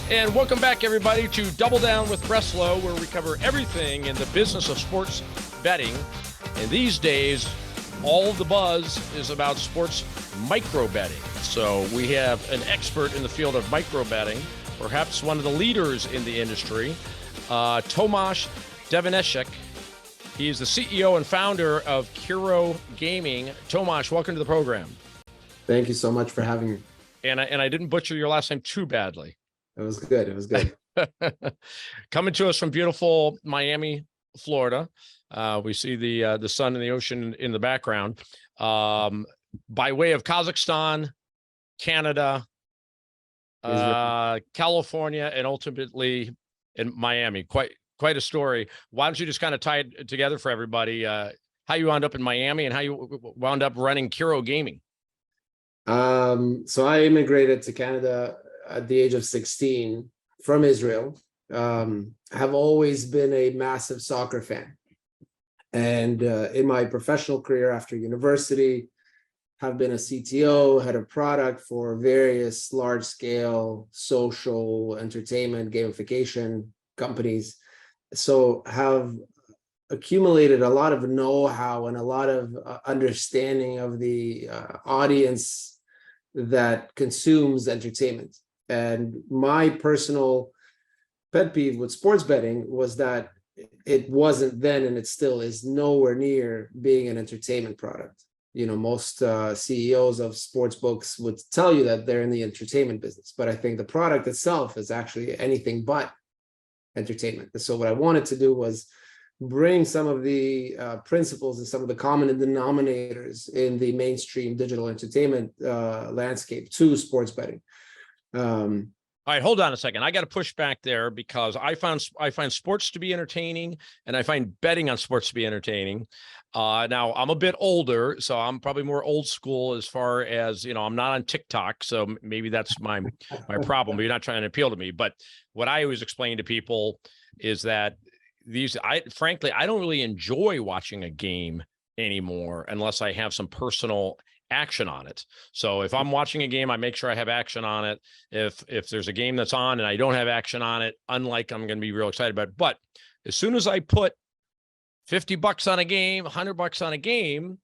And welcome back, everybody, to Double Down with Breslo, where we cover everything in the business of sports betting. And these days, all the buzz is about sports micro betting. So we have an expert in the field of micro betting, perhaps one of the leaders in the industry, Tomash Devenishek. He's the CEO and founder of Kero Gaming. Tomash, welcome to the program. Thank you so much for having me. And I didn't butcher your last name too badly. It was good. It was good. Coming to us from beautiful Miami, Florida. We see the sun and the ocean in the background. By way of Kazakhstan, Canada, California, and ultimately in Miami. Quite a story. Why don't you just kind of tie it together for everybody? How you wound up in Miami and how you wound up running Kero Gaming? So I immigrated to Canada at the age of 16 from Israel. Have always been a massive soccer fan. And in my professional career after university, have been a CTO, head of product for various large-scale social entertainment gamification companies. So have accumulated a lot of know-how and a lot of understanding of the audience that consumes entertainment. And my personal pet peeve with sports betting was that it wasn't then, and it still is nowhere near being an entertainment product. You know, most CEOs of sports books would tell you that they're in the entertainment business, but I think the product itself is actually anything but entertainment. And so what I wanted to do was bring some of the principles and some of the common denominators in the mainstream digital entertainment landscape to sports betting. All right, hold on a second. I got to push back there because I find sports to be entertaining, and I find betting on sports to be entertaining. Now I'm a bit older, so I'm probably more old school as far as, you know, I'm not on TikTok, so maybe that's my problem. But you're not trying to appeal to me. But what I always explain to people is that frankly, I don't really enjoy watching a game anymore unless I have some personal action on it. So if I'm watching a game, I make sure I have action on it. If there's a game that's on and I don't have action on it, unlike I'm going to be real excited about it. But as soon as I put $50 on a game, $100 on a game,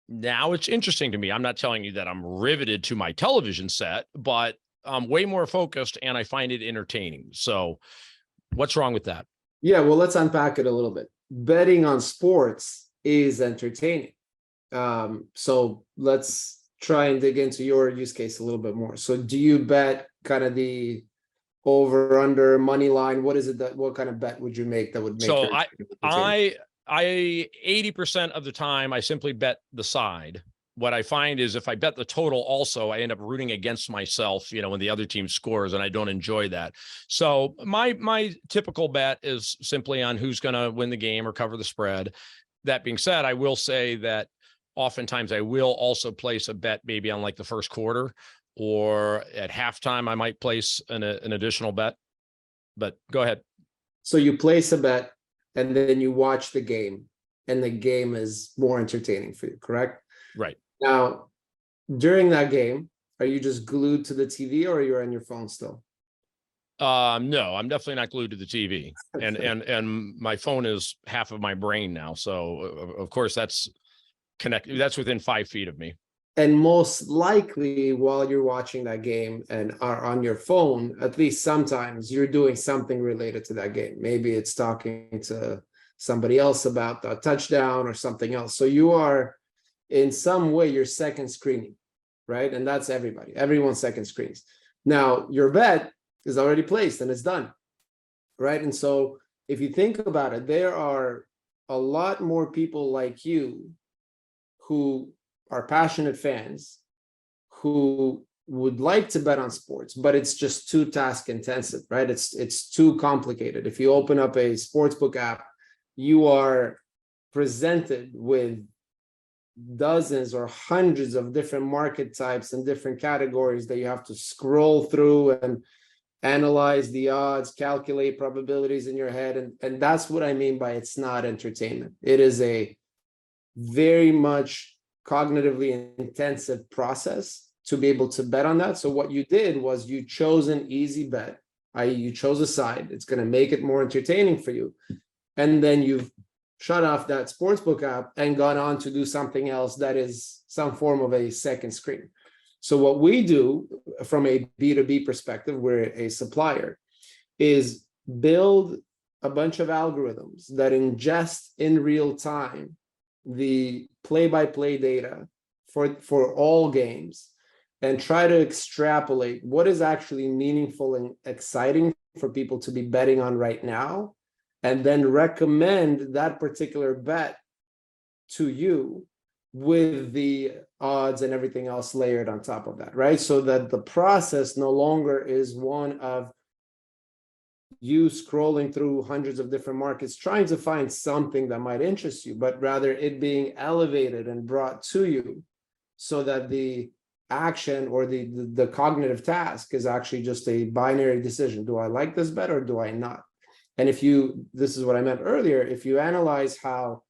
now it's interesting to me. I'm not telling you that I'm riveted to my television set, but I'm way more focused and I find it entertaining. So what's wrong with that? Yeah, well, let's unpack it a little bit. Betting on sports is entertaining. So let's try and dig into your use case a little bit more. So do you bet kind of the over under money line? What is it what kind of bet would you make that would make? So I 80% of the time I simply bet the side. What I find is if I bet the total also, I end up rooting against myself, you know, when the other team scores, and I don't enjoy that. So my typical bet is simply on who's going to win the game or cover the spread. That being said, I will say that oftentimes I will also place a bet maybe on like the first quarter, or at halftime, I might place an additional bet, but go ahead. So you place a bet and then you watch the game, and the game is more entertaining for you, correct? Right. Now, during that game, are you just glued to the TV or you're on your phone still? No, I'm definitely not glued to the TV, and my phone is half of my brain now. So of course that's connected. That's within 5 feet of me. And most likely while you're watching that game and are on your phone, at least sometimes you're doing something related to that game. Maybe it's talking to somebody else about a touchdown or something else. So you are in some way you're second screening, right? And that's everybody. Everyone second screens. Now your bet is already placed and it's done, right? And so if you think about it, there are a lot more people like you who are passionate fans who would like to bet on sports, but it's just too task intensive, right? It's too complicated. If you open up a sportsbook app, you are presented with dozens or hundreds of different market types and different categories that you have to scroll through and analyze the odds, calculate probabilities in your head. And that's what I mean by it's not entertainment. It is a very much cognitively intensive process to be able to bet on that. So what you did was you chose an easy bet i.e. you chose a side, it's going to make it more entertaining for you, and then you've shut off that sportsbook app and gone on to do something else that is some form of a second screen. So what we do from a B2B perspective, we're a supplier, is build a bunch of algorithms that ingest in real time the play-by-play data for all games and try to extrapolate what is actually meaningful and exciting for people to be betting on right now, and then recommend that particular bet to you with the odds and everything else layered on top of that, right? So that the process no longer is one of you scrolling through hundreds of different markets trying to find something that might interest you, but rather it being elevated and brought to you so that the action or the cognitive task is actually just a binary decision. Do I like this bet or do I not? And if you, this is what I meant earlier, if you analyze how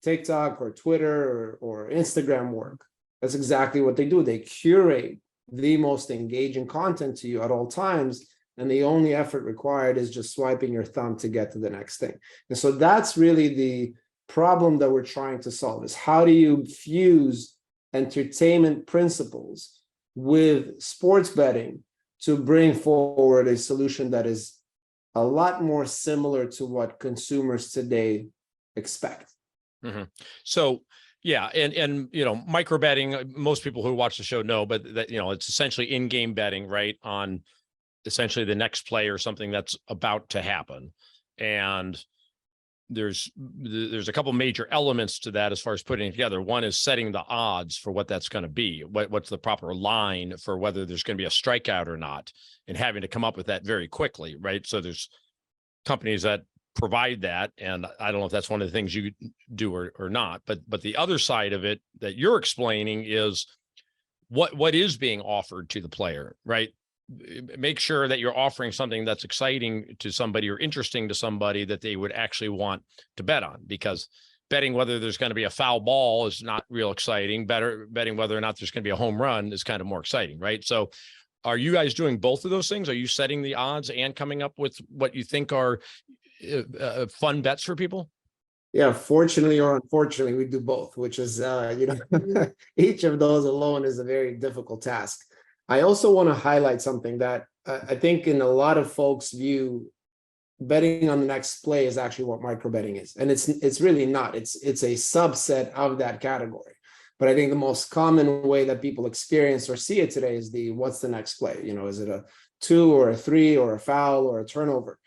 TikTok or Twitter or Instagram work, that's exactly what they do. They curate the most engaging content to you at all times, and the only effort required is just swiping your thumb to get to the next thing. And so that's really the problem that we're trying to solve, is how do you fuse entertainment principles with sports betting to bring forward a solution that is a lot more similar to what consumers today expect. Mm-hmm. So yeah, and you know, micro betting, most people who watch the show know, but that, you know, it's essentially in-game betting, right, on essentially the next play or something that's about to happen. And there's a couple major elements to that as far as putting it together. One is setting the odds for what that's going to be, what's the proper line for whether there's going to be a strikeout or not, and having to come up with that very quickly, right? So there's companies that provide that, and I don't know if that's one of the things you do or not, but the other side of it that you're explaining is what is being offered to the player, right? Make sure that you're offering something that's exciting to somebody or interesting to somebody that they would actually want to bet on, because betting whether there's going to be a foul ball is not real exciting. Betting whether or not there's going to be a home run is kind of more exciting, right? So are you guys doing both of those things? Are you setting the odds and coming up with what you think are fun bets for people? Yeah, fortunately or unfortunately, we do both, which is, each of those alone is a very difficult task. I also want to highlight something that I think in a lot of folks' view, betting on the next play is actually what micro betting is. And it's really not. It's a subset of that category. But I think the most common way that people experience or see it today is what's the next play? You know, is it a 2 or a 3 or a foul or a turnover?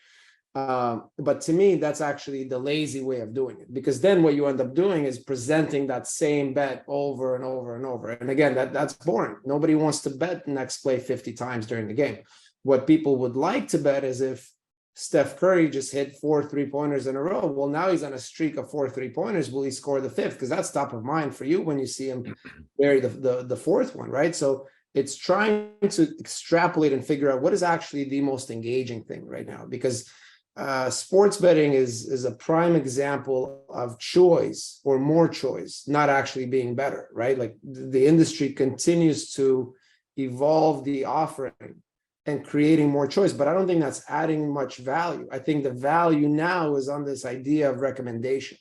But to me, that's actually the lazy way of doing it, because then what you end up doing is presenting that same bet over and over and over. And again, that's boring. Nobody wants to bet the next play 50 times during the game. What people would like to bet is if Steph Curry just hit 4 3-pointers in a row, well, now he's on a streak of 4 3-pointers. Will he score the 5th? Because that's top of mind for you when you see him bury the 4th one, right? So it's trying to extrapolate and figure out what is actually the most engaging thing right now, because sports betting is a prime example of choice or more choice, not actually being better, right? Like the industry continues to evolve the offering and creating more choice, but I don't think that's adding much value. I think the value now is on this idea of recommendation.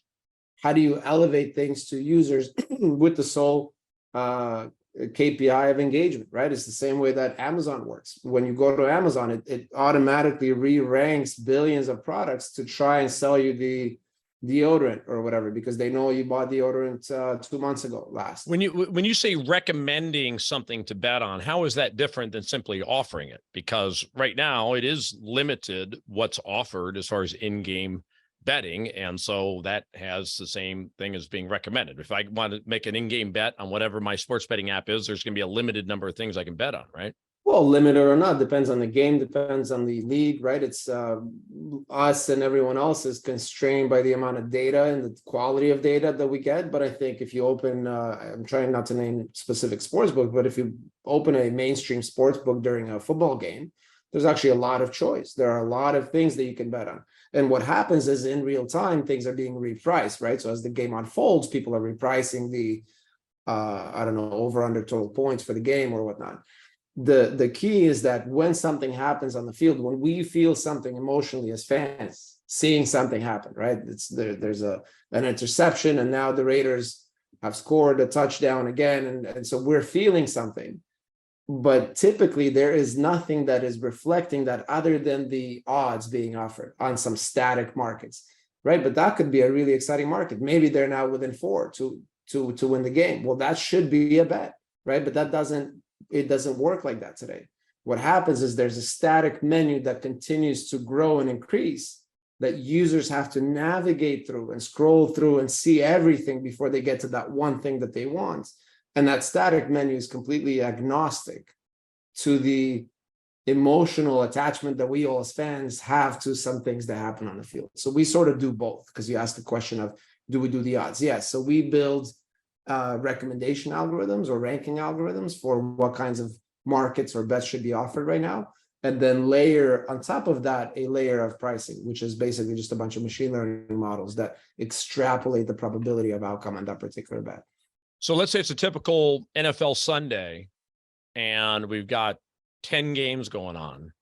How do you elevate things to users with the sole KPI of engagement, right? It's the same way that Amazon works. When you go to Amazon, it automatically re-ranks billions of products to try and sell you the deodorant or whatever, because they know you bought deodorant 2 months ago last. When you say recommending something to bet on, how is that different than simply offering it? Because right now it is limited what's offered as far as in-game betting, and so that has the same thing as being recommended. If I want to make an in-game bet on whatever my sports betting app is, there's going to be a limited number of things I can bet on, right? Well, limited or not, depends on the game, depends on the league, right? It's us and everyone else is constrained by the amount of data and the quality of data that we get. But I think if you open, I'm trying not to name specific sports book, but if you open a mainstream sports book during a football game, there's actually a lot of choice. There are a lot of things that you can bet on. And what happens is in real time, things are being repriced, right? So as the game unfolds, people are repricing the, over under total points for the game or whatnot. the key is that when something happens on the field, when we feel something emotionally as fans, seeing something happen, right? There's an interception, and now the Raiders have scored a touchdown again, and so we're feeling something. But typically there is nothing that is reflecting that other than the odds being offered on some static markets, right? But that could be a really exciting market. Maybe they're now within 4 to win the game. Well, that should be a bet, right? But it doesn't work like that today. What happens is there's a static menu that continues to grow and increase, that users have to navigate through and scroll through and see everything before they get to that one thing that they want. And that static menu is completely agnostic to the emotional attachment that we all as fans have to some things that happen on the field. So we sort of do both, because you asked the question of, do we do the odds? Yes. So we build recommendation algorithms or ranking algorithms for what kinds of markets or bets should be offered right now. And then layer on top of that a layer of pricing, which is basically just a bunch of machine learning models that extrapolate the probability of outcome on that particular bet. So let's say it's a typical NFL Sunday and we've got 10 games going on.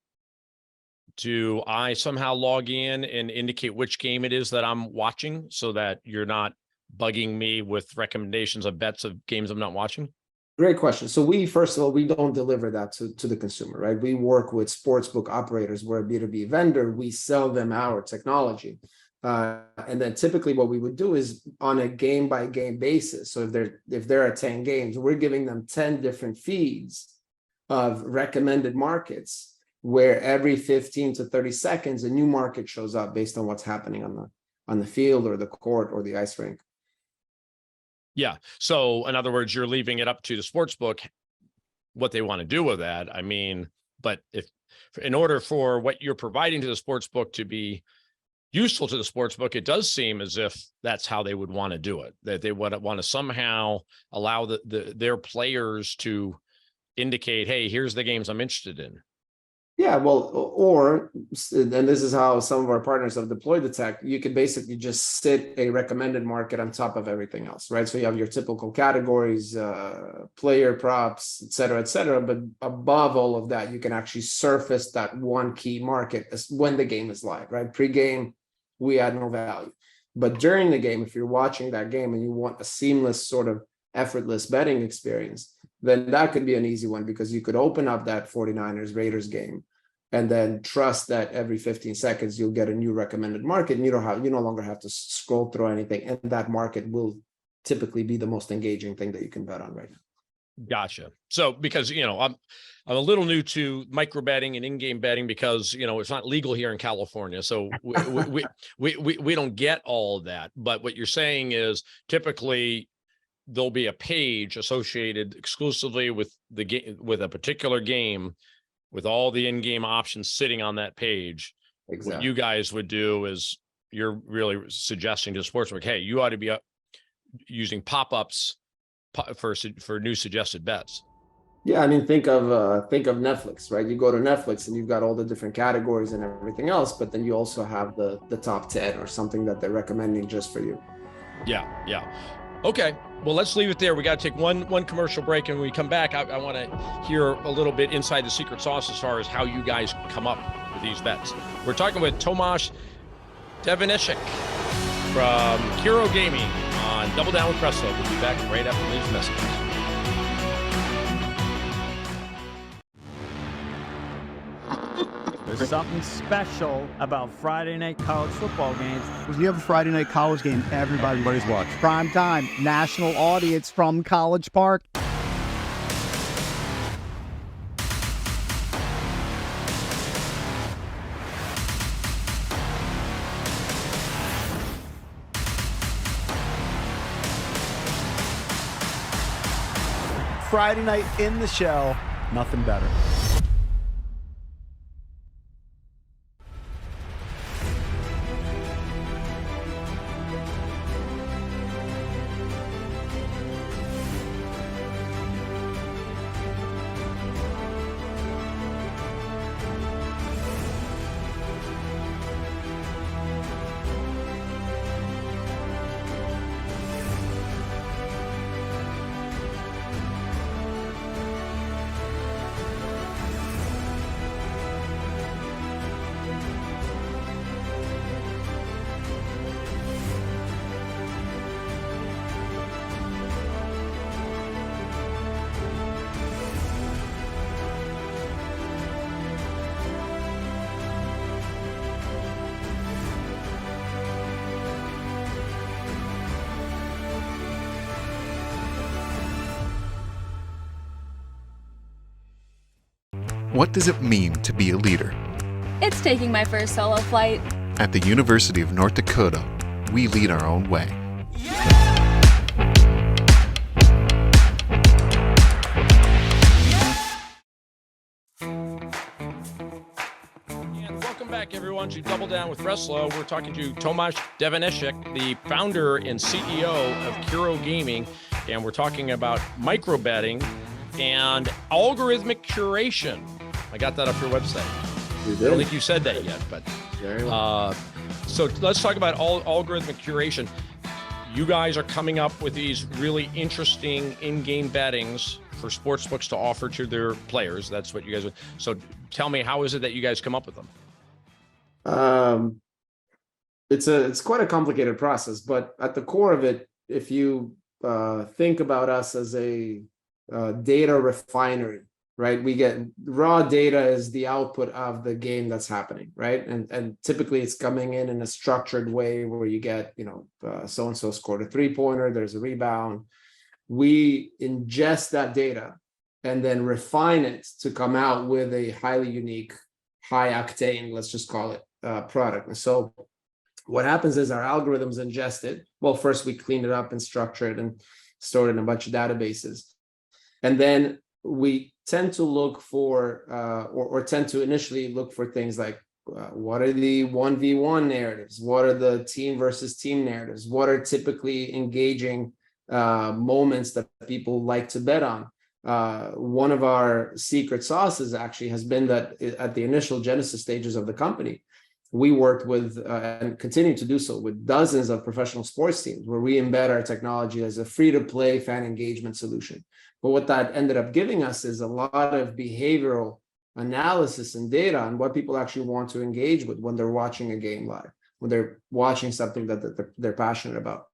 Do I somehow log in and indicate which game it is that I'm watching so that you're not bugging me with recommendations of bets of games I'm not watching? Great question. So first of all, we don't deliver that to the consumer, right? We work with sportsbook operators. We're a B2B vendor. We sell them our technology. And then typically what we would do is on a game by game basis. So if there are 10 games, we're giving them 10 different feeds of recommended markets, where every 15 to 30 seconds, a new market shows up based on what's happening on the field or the court or the ice rink. Yeah. So in other words, you're leaving it up to the sportsbook what they want to do with that. I mean, but in order for what you're providing to the sportsbook to be useful to the sportsbook, it does seem as if that's how they would want to do it, that they would want to somehow allow their players to indicate, hey, here's the games I'm interested in. Yeah, well, and this is how some of our partners have deployed the tech, you can basically just sit a recommended market on top of everything else, right? So you have your typical categories, player props, et cetera, but above all of that, you can actually surface that one key market when the game is live, right? Pre-game, we add no value. But during the game, if you're watching that game and you want a seamless sort of effortless betting experience, then that could be an easy one, because you could open up that 49ers Raiders game and then trust that every 15 seconds you'll get a new recommended market, and you no longer have to scroll through anything, and that market will typically be the most engaging thing that you can bet on right now. Gotcha. So because I'm a little new to micro betting and in-game betting, because it's not legal here in California, so we don't get all of that. But what you're saying is typically there'll be a page associated exclusively with the game, with a particular game, with all the in-game options sitting on that page. Exactly. What you guys would do is you're really suggesting to sportsbook, hey, you ought to be using pop-ups for new suggested bets. Yeah, I mean, think of Netflix, right? You go to Netflix and you've got all the different categories and everything else, but then you also have the top 10 or something that they're recommending just for you. Yeah. Okay, well, let's leave it there. We got to take one commercial break, and when we come back, I want to hear a little bit inside the secret sauce as far as how you guys come up with these bets. We're talking with Tomash Devenishek from Kero Gaming on Double Down with Breslo. We'll be back right after these messages. There's something special about Friday night college football games. When you have a Friday night college game, everybody's watching. Prime time, national audience from College Park. Friday night in the shell, nothing better. What does it mean to be a leader? It's taking my first solo flight. At the University of North Dakota, we lead our own way. And welcome back, everyone, to Double Down with Breslo. We're talking to Tomash Devenishek, the founder and CEO of Kero Gaming, and we're talking about micro betting and algorithmic curation. I got that off your website. You I did. don't think you said that yet, but Very well. so let's talk about algorithmic curation. You guys are coming up with these really interesting in-game bettings for sportsbooks to offer to their players. That's what you guys would. So tell me, how is it that you guys come up with them? It's quite a complicated process, but at the core of it, if you think about us as a data refinery, right? We get raw data as the output of the game that's happening, right? And typically it's coming in a structured way where you get, so and so scored a 3-pointer, there's a rebound. We ingest that data and then refine it to come out with a highly unique, high octane, let's just call it, product. And so what happens is our algorithms ingest it. Well, first we clean it up and structure it and store it in a bunch of databases. And then we tend to look for, or tend to initially look for things like, what are the 1v1 narratives? What are the team versus team narratives? What are typically engaging moments that people like to bet on? One of our secret sauces actually has been that at the initial genesis stages of the company, we worked with and continue to do so with dozens of professional sports teams where we embed our technology as a free-to-play fan engagement solution. But what that ended up giving us is a lot of behavioral analysis and data on what people actually want to engage with when they're watching a game live, when they're watching something that they're passionate about,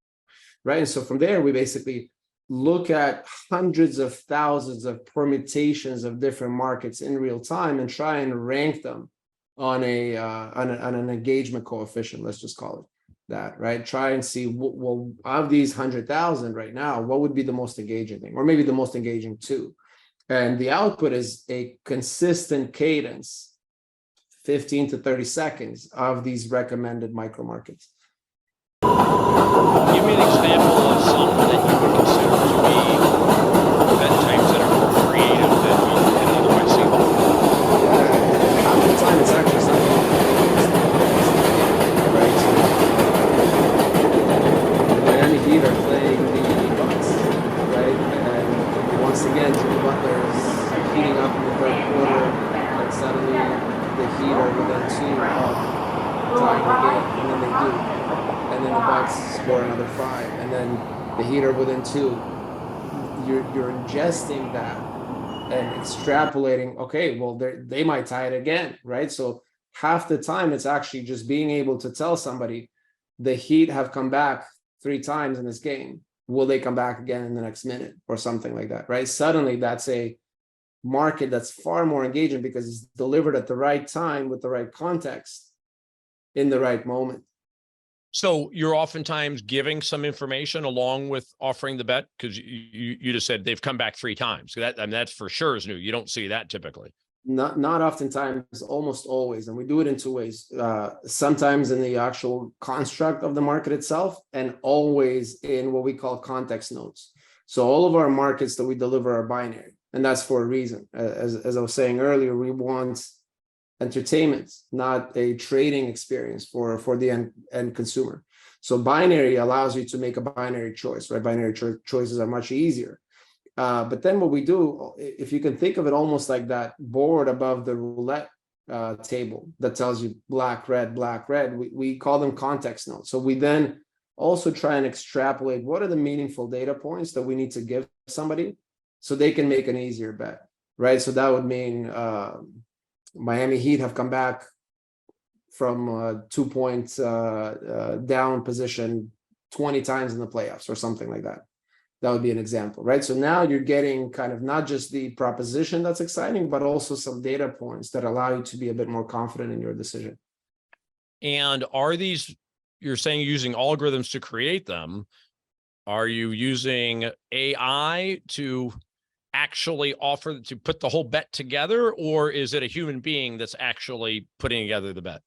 right? And so from there, we basically look at hundreds of thousands of permutations of different markets in real time and try and rank them on an engagement coefficient, let's just call it that, right? Try and see, well, of these 100,000 right now, what would be the most engaging thing, or maybe the most engaging two. And the output is a consistent cadence, 15 to 30 seconds of these recommended micro markets. Give me an example of some that you would consider to be bet types that are more creative than we can otherwise see. Half the time it's actually something right? So, the Miami Heat are playing the Bucks, right? And once again, Jimmy Butler is heating up in the third quarter, and suddenly the Heat are within 2 of tying the game, and then they do. And then the Bucks score another 5, and then the Heat are within 2. You're ingesting that and extrapolating, okay, well, they might tie it again, right? So half the time it's actually just being able to tell somebody the Heat have come back 3 times in this game. Will they come back again in the next minute or something like that, right? Suddenly that's a market that's far more engaging because it's delivered at the right time with the right context in the right moment. So you're oftentimes giving some information along with offering the bet, because you just said they've come back 3 times. So that's for sure is new. You don't see that typically. Not oftentimes, almost always. And we do it in 2 ways. Sometimes in the actual construct of the market itself, and always in what we call context nodes. So all of our markets that we deliver are binary, and that's for a reason. As I was saying earlier, we want entertainment, not a trading experience for the end consumer. So binary allows you to make a binary choice, right? Binary choices are much easier. But then what we do, if you can think of it almost like that board above the roulette table that tells you black, red, we call them context nodes. So we then also try and extrapolate what are the meaningful data points that we need to give somebody so they can make an easier bet, right? So that would mean Miami Heat have come back from 2 points down position 20 times in the playoffs or something like that. That would be an example, right? So now you're getting kind of not just the proposition that's exciting, but also some data points that allow you to be a bit more confident in your decision. And are these, you're saying using algorithms to create them, are you using AI to actually offer to put the whole bet together, or is it a human being that's actually putting together the bet?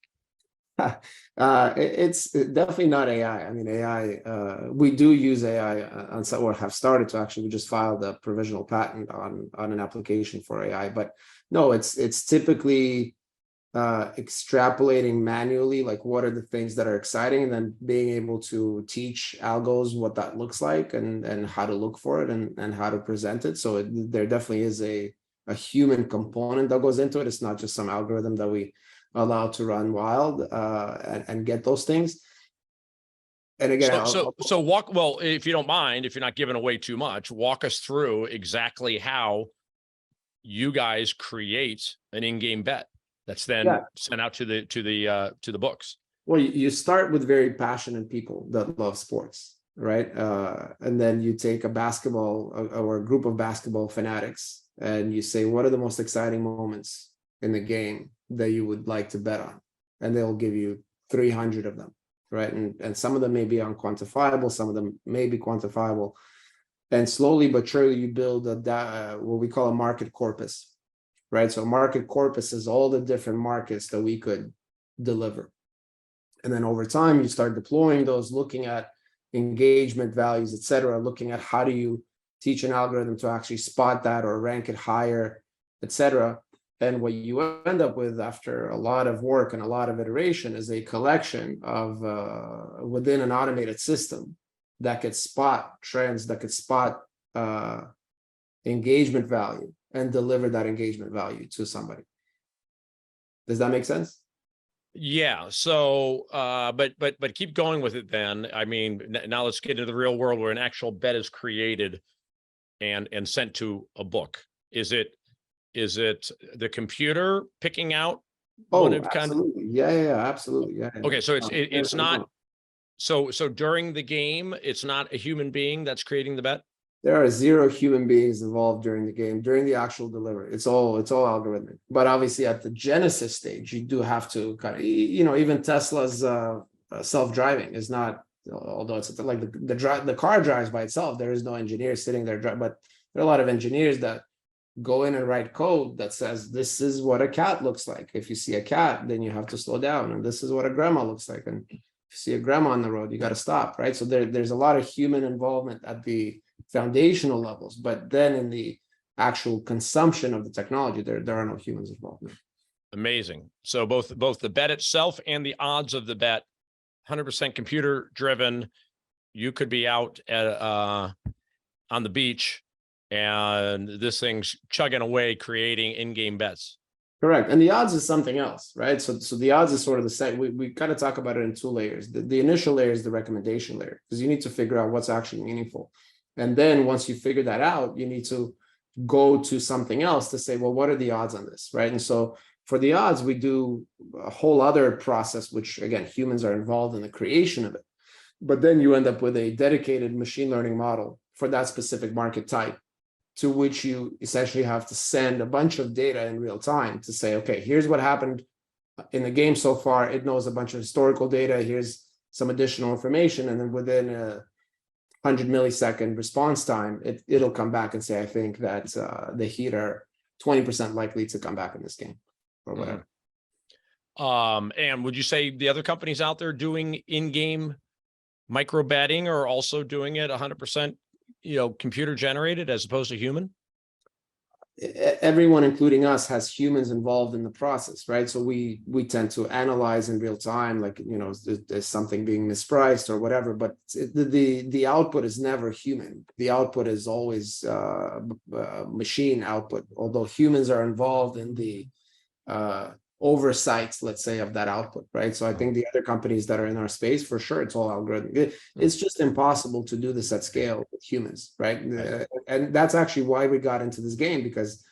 It's definitely not AI. I mean, AI, we do use AI on some, or have started to actually. We just filed a provisional patent on an application for AI, but no, it's typically extrapolating manually, like what are the things that are exciting, and then being able to teach algos what that looks like and how to look for it and how to present it. So there definitely is a human component that goes into it. It's not just some algorithm that we allow to run wild and get those things. And again, so walk, well, if you don't mind, if you're not giving away too much, walk us through exactly how you guys create an in-game bet that's then sent out to the books. Well, you start with very passionate people that love sports, right? And then you take a basketball or a group of basketball fanatics, and you say, what are the most exciting moments in the game that you would like to bet on? And they'll give you 300 of them, right? And some of them may be unquantifiable, some of them may be quantifiable. And slowly but surely, you build what we call a market corpus, right? So market corpus is all the different markets that we could deliver. And then over time, you start deploying those, looking at engagement values, et cetera, looking at how do you teach an algorithm to actually spot that or rank it higher, et cetera. And what you end up with after a lot of work and a lot of iteration is a collection of within an automated system that could spot trends, that could spot engagement value and deliver that engagement value to somebody. Does that make sense? Yeah. So, but keep going with it then. I mean, now let's get into the real world where an actual bet is created and sent to a book. Is it the computer picking out? Oh, absolutely. Yeah, absolutely. Yeah. Okay. So it's not, so during the game, it's not a human being that's creating the bet? There are 0 human beings involved during the game, during the actual delivery. It's all algorithmic. But obviously at the genesis stage, you do have to kind of, even Tesla's self-driving is not, although it's like the car drives by itself, there is no engineer sitting there, but there are a lot of engineers that go in and write code that says, this is what a cat looks like. If you see a cat, then you have to slow down. And this is what a grandma looks like. And if you see a grandma on the road, you got to stop, right? So there's a lot of human involvement at the foundational levels, but then in the actual consumption of the technology, there are no humans involved. Amazing. So both the bet itself and the odds of the bet, 100% computer driven. You could be out at on the beach and this thing's chugging away, creating in-game bets. Correct. And the odds is something else, right? So the odds is sort of the same. We kind of talk about it in 2 layers. The initial layer is the recommendation layer, because you need to figure out what's actually meaningful. And then once you figure that out, you need to go to something else to say, well, what are the odds on this, right? And so for the odds, we do a whole other process, which again, humans are involved in the creation of it. But then you end up with a dedicated machine learning model for that specific market type, to which you essentially have to send a bunch of data in real time to say, okay, here's what happened in the game so far. It knows a bunch of historical data. Here's some additional information. And then within a 100 millisecond response time, it'll come back and say, I think that the Heat are 20% likely to come back in this game or whatever. And would you say the other companies out there doing in-game micro betting are also doing it 100%, computer generated as opposed to human? Everyone, including us, has humans involved in the process, right? So we tend to analyze in real time, like, there's something being mispriced or whatever, but the output is never human. The output is always machine output, although humans are involved in the oversights, let's say, of that output, right? So I think the other companies that are in our space, for sure, it's all algorithmic. It's just impossible to do this at scale with humans, right? And that's actually why we got into this game, because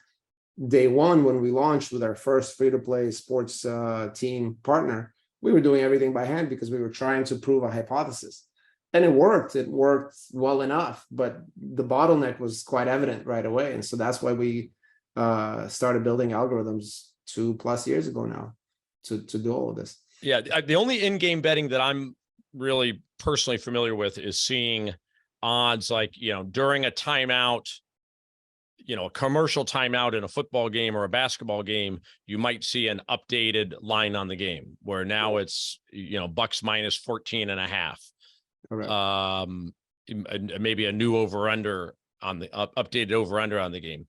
day one, when we launched with our first free-to-play sports team partner, we were doing everything by hand because we were trying to prove a hypothesis. And it worked well enough, but the bottleneck was quite evident right away. And so that's why we started building algorithms 2+ years ago now to do all of this. Yeah. The only in-game betting that I'm really personally familiar with is seeing odds like, during a timeout, a commercial timeout in a football game or a basketball game, you might see an updated line on the game where now it's, Bucks minus 14 and a half. Correct. Maybe a new over-under on the updated over-under on the game.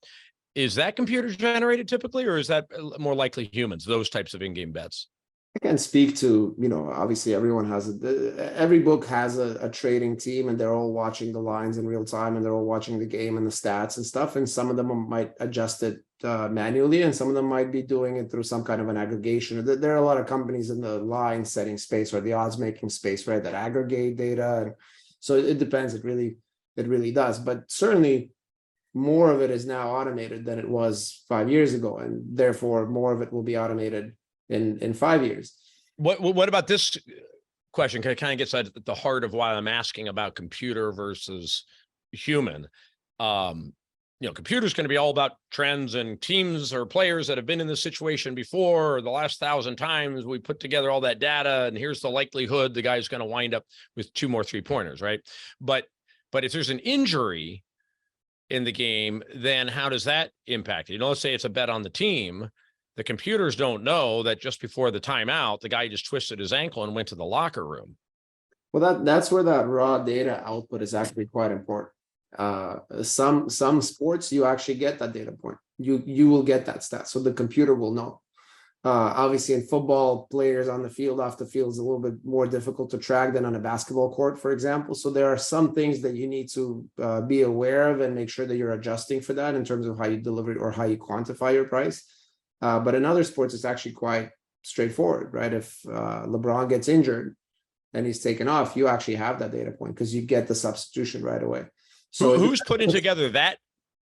Is that computer generated typically, or is that more likely humans, those types of in-game bets? I can speak to, obviously everyone has every book has a trading team, and they're all watching the lines in real time, and they're all watching the game and the stats and stuff. And some of them might adjust it manually, and some of them might be doing it through some kind of an aggregation. There are a lot of companies in the line setting space or the odds making space, right, that aggregate data. And so it depends. It really does. But certainly more of it is now automated than it was 5 years ago, and therefore more of it will be automated in 5 years. What about this question? Kind of gets at the heart of why I'm asking about computer versus human. Computer's going to be all about trends and teams or players that have been in this situation before, or the last 1,000 times we put together all that data, and here's the likelihood the guy's going to wind up with 2 more 3-pointers, right? But if there's an injury in the game, then how does that impact it? Let's say it's a bet on the team. The computers don't know that just before the timeout, the guy just twisted his ankle and went to the locker room. Well, that's where that raw data output is actually quite important. Some sports, you actually get that data point. You will get that stat, so the computer will know. Obviously, in football, players on the field, off the field is a little bit more difficult to track than on a basketball court, for example. So there are some things that you need to be aware of and make sure that you're adjusting for that in terms of how you deliver it or how you quantify your price. But in other sports, it's actually quite straightforward, right? If LeBron gets injured and he's taken off, you actually have that data point because you get the substitution right away. So who's putting together that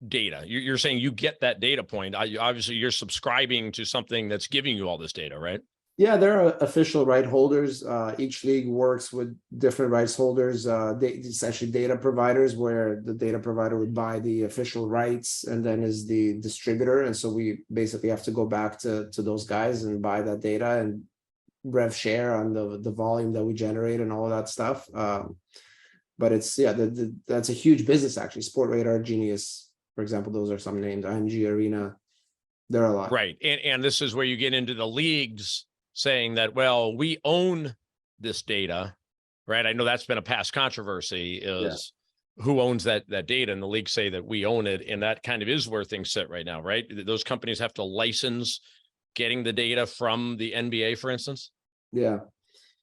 data? You're saying you get that data point. Obviously, you're subscribing to something that's giving you all this data, right? Yeah, there are official right holders. Each league works with different rights holders. It's actually data providers, where the data provider would buy the official rights and then is the distributor. And so we basically have to go back to those guys and buy that data and rev share on the volume that we generate and all of that stuff. But it's, that's a huge business, actually. Sport Radar, Genius, for example, those are some names. IMG Arena, there are a lot. Right. And this is where you get into the leagues saying that, well, we own this data, right? I know that's been a past controversy, is who owns that data, and the leagues say that we own it. And that kind of is where things sit right now, right? Those companies have to license getting the data from the NBA, for instance. Yeah.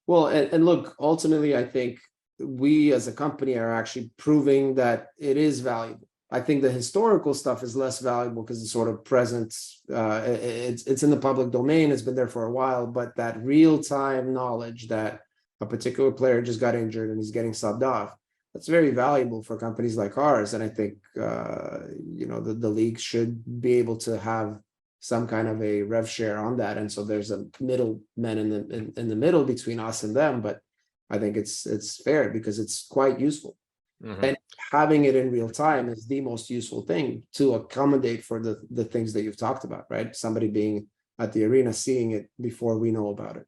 Well, and look, ultimately, I think we as a company are actually proving that it is valuable. I think the historical stuff is less valuable because it's sort of present. It's in the public domain. It's been there for a while, but that real-time knowledge that a particular player just got injured and he's getting subbed off, that's very valuable for companies like ours. And I think the league should be able to have some kind of a rev share on that. And so there's a middleman in the middle between us and them, but I think it's fair because it's quite useful. Mm-hmm. And having it in real time is the most useful thing to accommodate for the things that you've talked about, right? Somebody being at the arena, seeing it before we know about it.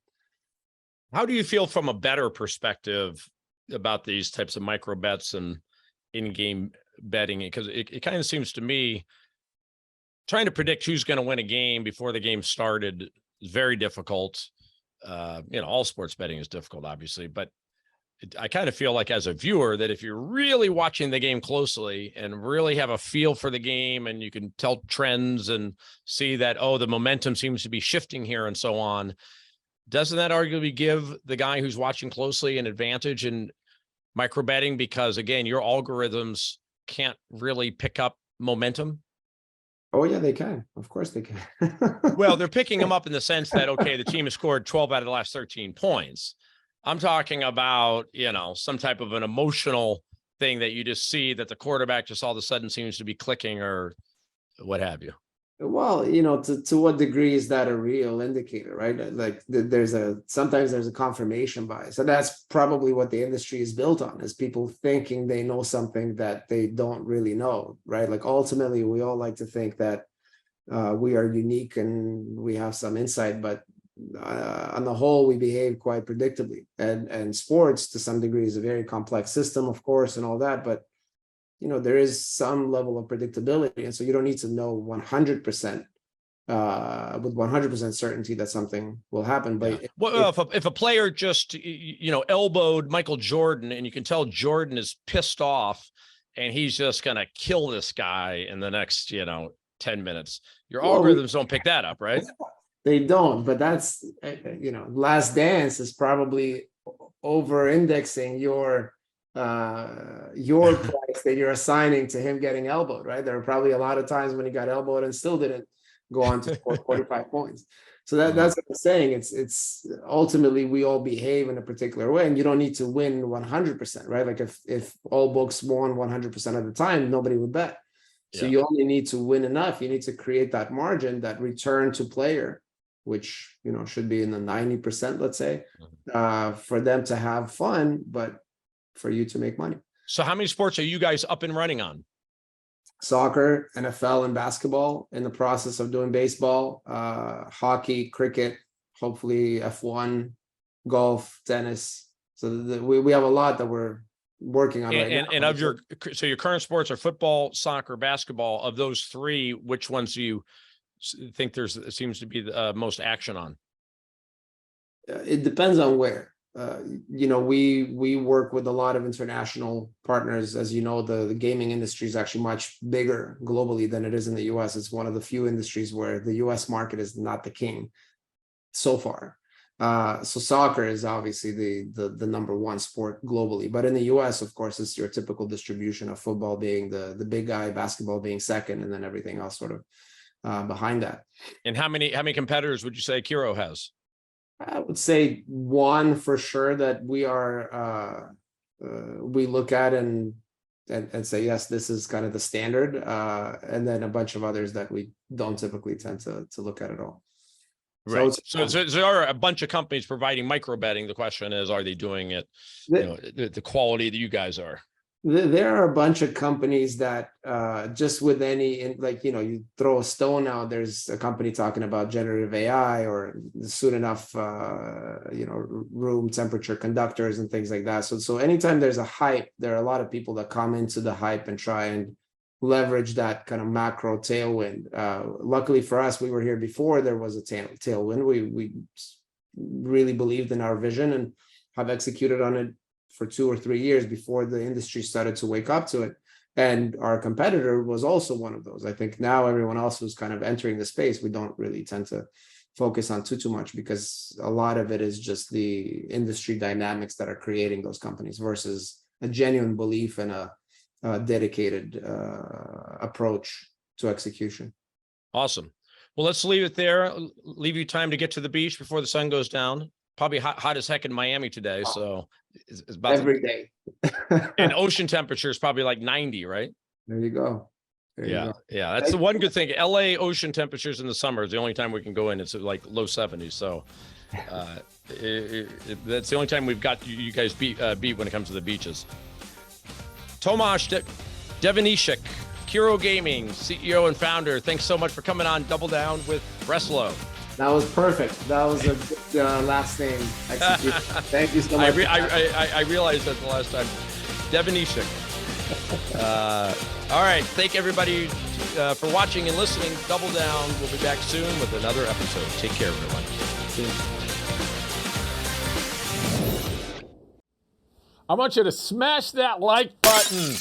How do you feel from a bettor perspective about these types of micro bets and in-game betting? Because it kind of seems to me trying to predict who's going to win a game before the game started is very difficult. All sports betting is difficult, obviously, but I kind of feel like as a viewer that if you're really watching the game closely and really have a feel for the game and you can tell trends and see that, the momentum seems to be shifting here and so on, doesn't that arguably give the guy who's watching closely an advantage in micro betting? Because again, your algorithms can't really pick up momentum. Oh yeah, they can. Of course they can. Well, they're picking them up in the sense that, okay, the team has scored 12 out of the last 13 points. I'm talking about, some type of an emotional thing that you just see that the quarterback just all of a sudden seems to be clicking or what have you. Well, to what degree is that a real indicator, right? Like sometimes there's a confirmation bias, and that's probably what the industry is built on, is people thinking they know something that they don't really know, right? Like ultimately, we all like to think that we are unique and we have some insight, but on the whole, we behave quite predictably. And sports, to some degree, is a very complex system, of course, and all that. But there is some level of predictability, and so you don't need to know 100% with 100% certainty that something will happen. But well, if a player just elbowed Michael Jordan, and you can tell Jordan is pissed off, and he's just gonna kill this guy in the next 10 minutes, your algorithms don't pick that up, right? They don't. But that's Last Dance is probably over indexing your price that you're assigning to him getting elbowed, right? There are probably a lot of times when he got elbowed and still didn't go on to score 45 points. So that's what I'm saying. It's ultimately we all behave in a particular way, and you don't need to win 100%, right? Like if all books won 100% of the time, nobody would bet. So you only need to win enough. You need to create that margin, that return to player, which should be in the 90%, let's say, for them to have fun, but for you to make money. So how many sports are you guys up and running on? Soccer, NFL, and basketball. In the process of doing baseball, hockey, cricket, hopefully F1, golf, tennis. So we have a lot that we're working on right now. And of your current sports are football, soccer, basketball. Of those three, which ones do you think seems to be the most action on? It depends on where. We work with a lot of international partners. As you know, the gaming industry is actually much bigger globally than it is in the US. It's one of the few industries where the US market is not the king so far. So soccer is obviously the number one sport globally. But in the US, of course, it's your typical distribution of football being the big guy, basketball being second, and then everything else sort of behind that. And how many competitors would you say Kero has? I would say one for sure that we look at and say, yes, this is kind of the standard. And then a bunch of others that we don't typically tend to look at all. Right. So there are a bunch of companies providing micro betting. The question is, are they doing it, the quality that you guys are? There are a bunch of companies that just with you throw a stone out, there's a company talking about generative AI or soon enough, room temperature conductors and things like that. So anytime there's a hype, there are a lot of people that come into the hype and try and leverage that kind of macro tailwind. Luckily for us, we were here before there was a tailwind. We really believed in our vision and have executed on it for 2 or 3 years before the industry started to wake up to it. And our competitor was also one of those. I think now everyone else who's kind of entering the space, we don't really tend to focus on too much, because a lot of it is just the industry dynamics that are creating those companies versus a genuine belief and a dedicated approach to execution. Awesome. Well, let's leave it there. Leave you time to get to the beach before the sun goes down. Probably hot as heck in Miami today. So it's about every day. And ocean temperature is probably like 90, right? There you go. Yeah. That's the one good thing. LA ocean temperatures in the summer is the only time we can go in. It's like low 70s. So that's the only time we've got you guys beat when it comes to the beaches. Tomash Devenishek, Kero Gaming, CEO and founder. Thanks so much for coming on Double Down with Breslo. That was perfect. That was a good last name execution. Thank you so much. I realized that the last time. Devenishek. All right. Thank everybody for watching and listening. Double Down. We'll be back soon with another episode. Take care, everyone. I want you to smash that like button.